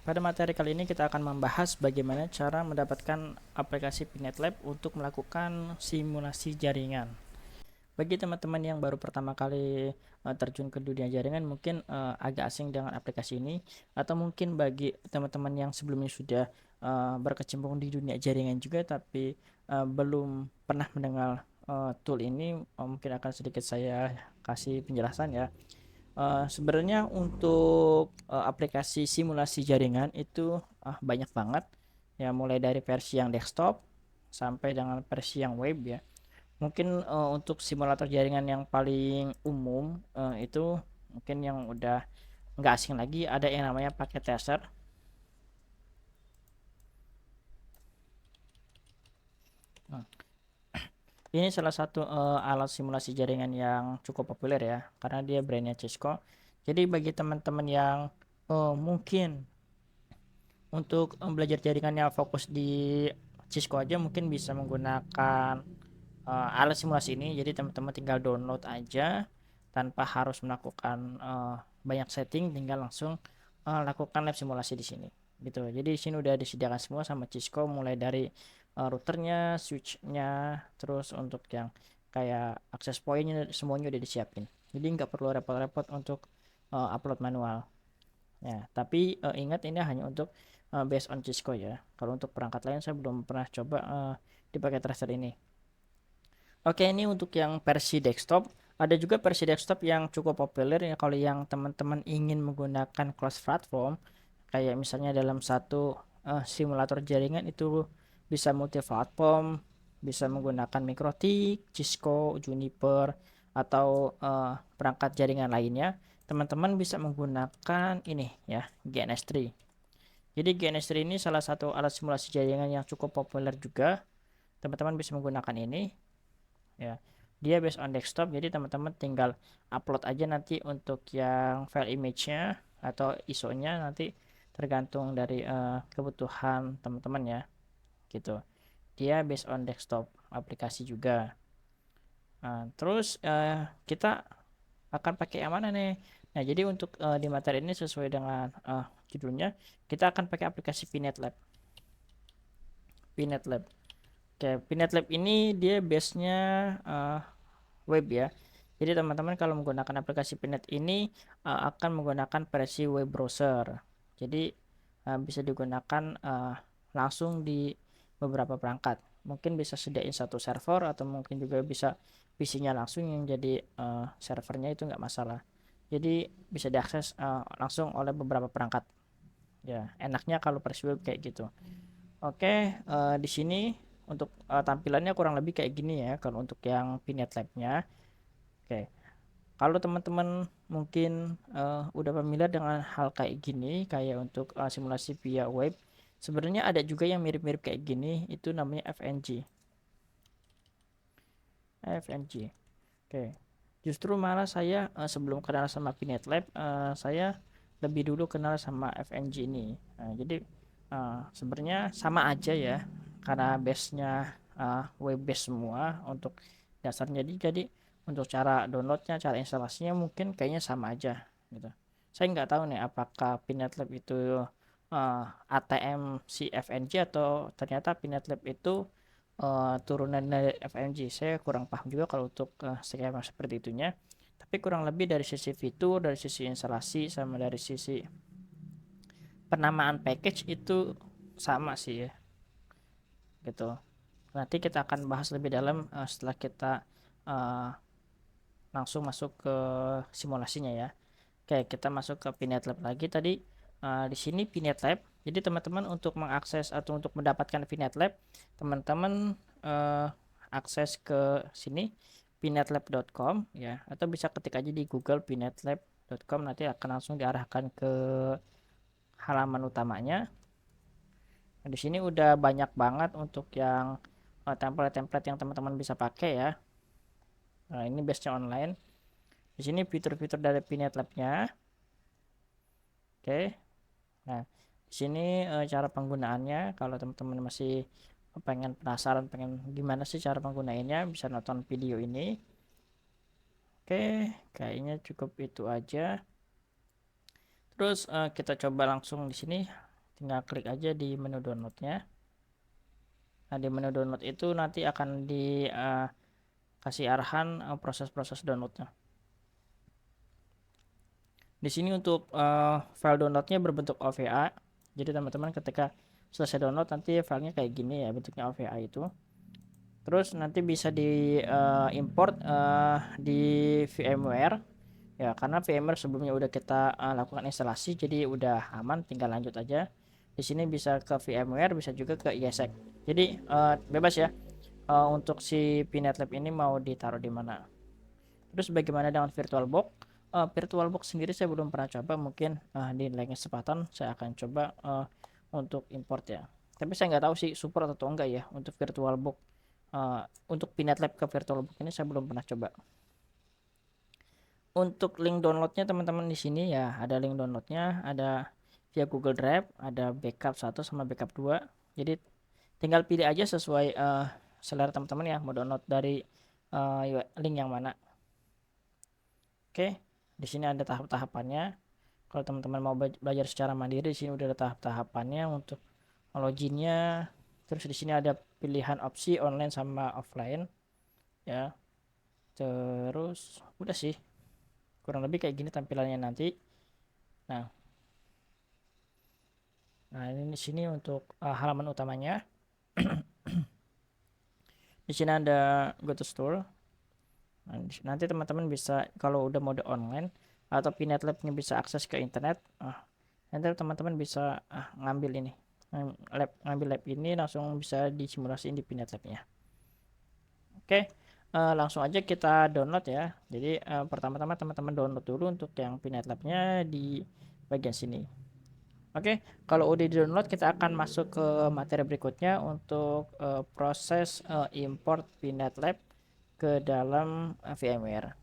Pada materi kali ini kita akan membahas bagaimana cara mendapatkan aplikasi Pinet Lab untuk melakukan simulasi jaringan. Bagi teman-teman yang baru pertama kali terjun ke dunia jaringan mungkin agak asing dengan aplikasi ini, atau mungkin bagi teman-teman yang sebelumnya sudah berkecimpung di dunia jaringan juga tapi belum pernah mendengar tool ini, mungkin akan sedikit saya kasih penjelasan ya. Sebenarnya untuk aplikasi simulasi jaringan itu banyak banget ya, mulai dari versi yang desktop sampai dengan versi yang web ya. Mungkin untuk simulator jaringan yang paling umum itu mungkin yang udah nggak asing lagi, ada yang namanya paket tracer. Nah, ini salah satu alat simulasi jaringan yang cukup populer ya, karena dia brandnya Cisco. Jadi bagi teman-teman yang mungkin untuk belajar jaringannya fokus di Cisco aja, mungkin bisa menggunakan alat simulasi ini. Jadi teman-teman tinggal download aja tanpa harus melakukan banyak setting, tinggal langsung lakukan lab simulasi di sini gitu. Jadi di sini udah disediakan semua sama Cisco, mulai dari routernya, switchnya, terus untuk yang kayak akses pointnya semuanya udah disiapin. Jadi nggak perlu repot-repot untuk upload manual. Ya, tapi ingat ini hanya untuk based on Cisco ya. Kalau untuk perangkat lain saya belum pernah coba dipakai tracer ini. Oke, ini untuk yang versi desktop. Ada juga versi desktop yang cukup populer ya, kalau yang teman-teman ingin menggunakan cross platform, kayak misalnya dalam satu simulator jaringan itu bisa multi platform, bisa menggunakan MikroTik, Cisco, Juniper, atau perangkat jaringan lainnya. Teman-teman bisa menggunakan ini ya, GNS3. Jadi GNS3 ini salah satu alat simulasi jaringan yang cukup populer juga. Teman-teman bisa menggunakan ini ya. Dia based on desktop, jadi teman-teman tinggal upload aja nanti untuk yang file image-nya atau ISO-nya, nanti tergantung dari kebutuhan teman-teman ya gitu. Dia based on desktop aplikasi juga. Nah, terus kita akan pakai yang mana nih? Nah, jadi untuk di materi ini sesuai dengan judulnya, kita akan pakai aplikasi Pinet Lab. Pinet Lab. Oke, Pinet Lab ini dia base-nya web ya. Jadi teman-teman kalau menggunakan aplikasi Pinet ini akan menggunakan versi web browser. Jadi bisa digunakan langsung di beberapa perangkat. Mungkin bisa sediain satu server, atau mungkin juga bisa PC-nya langsung yang jadi servernya, itu nggak masalah. Jadi bisa diakses langsung oleh beberapa perangkat. Ya, enaknya kalau versi web kayak gitu. Oke, di sini untuk tampilannya kurang lebih kayak gini ya kalau untuk yang Pinet Lab-nya. Oke, kalau teman-teman mungkin udah familiar dengan hal kayak gini, kayak untuk simulasi via web, sebenarnya ada juga yang mirip-mirip kayak gini, itu namanya FNG. FNG. Oke, justru malah saya sebelum kenal sama Pinet Lab, saya lebih dulu kenal sama FNG ini. Jadi sebenarnya sama aja ya, karena base-nya web base semua untuk dasarnya. Jadi untuk cara downloadnya, cara instalasinya mungkin kayaknya sama aja gitu. Saya nggak tahu nih apakah Pinet Lab itu ATM si FNG, atau ternyata Pinet Lab itu turunan dari FNG. Saya kurang paham juga kalau untuk skema seperti itunya. Tapi kurang lebih dari sisi fitur, dari sisi instalasi, sama dari sisi penamaan package itu sama sih ya gitu. Nanti kita akan bahas lebih dalam setelah kita uh, langsung masuk ke simulasinya ya. Oke, kita masuk ke Pinet Lab lagi tadi. Di sini Pinet Lab. Jadi teman-teman untuk mengakses atau untuk mendapatkan Pinet Lab, teman-teman akses ke sini pinetlab.com ya, atau bisa ketik aja di Google pinetlab.com, nanti akan langsung diarahkan ke halaman utamanya. Nah, di sini udah banyak banget untuk yang template-template yang teman-teman bisa pakai ya. Nah, ini base-nya online. Di sini fitur-fitur dari Pinet Lab-nya. Oke. Nah, di sini cara penggunaannya, kalau teman-teman masih pengen penasaran, pengen gimana sih cara penggunainnya, bisa nonton video ini. Oke, kayaknya cukup itu aja. Terus kita coba langsung di sini. tinggal klik aja di menu downloadnya. Nah, di menu download itu nanti akan dikasih arahan proses-proses downloadnya. Di sini untuk file downloadnya berbentuk OVA. Jadi teman-teman ketika selesai download nanti filenya kayak gini ya, bentuknya OVA itu. Terus nanti bisa di import di VMware ya, karena VMware sebelumnya udah kita lakukan instalasi, jadi udah aman, tinggal lanjut aja. Di sini bisa ke VMware, bisa juga ke ESX. Jadi bebas ya untuk si PNetLab ini mau ditaruh di mana. Terus bagaimana dengan VirtualBox? VirtualBox sendiri saya belum pernah coba, mungkin di lain kesempatan saya akan coba untuk import ya. Tapi saya nggak tahu sih support atau enggak ya untuk VirtualBox. Untuk PNetLab ke VirtualBox ini saya belum pernah coba. Untuk link downloadnya teman-teman di sini ya, ada link downloadnya, ada via Google Drive, ada backup 1 sama backup 2. Jadi tinggal pilih aja sesuai selera teman-teman ya, mau download dari link yang mana. Oke, di sini ada tahap-tahapannya. Kalau teman-teman mau belajar secara mandiri, di sini udah ada tahap-tahapannya untuk loginnya. Terus di sini ada pilihan opsi online sama offline ya. Terus udah sih, kurang lebih kayak gini tampilannya nanti. Nah, ini di sini untuk halaman utamanya. Di sini ada go to store. Nah, nanti teman-teman bisa kalau udah mode online atau PNetLab-nya bisa akses ke internet, nanti teman-teman bisa ngambil ini, ngambil lab ini langsung bisa disimulasiin di PNetLab-nya. Oke, langsung aja kita download ya. Jadi pertama-tama teman-teman download dulu untuk yang PNetLab-nya di bagian sini. Oke, kalau udah di download kita akan masuk ke materi berikutnya untuk proses import PNetLab ke dalam VMware.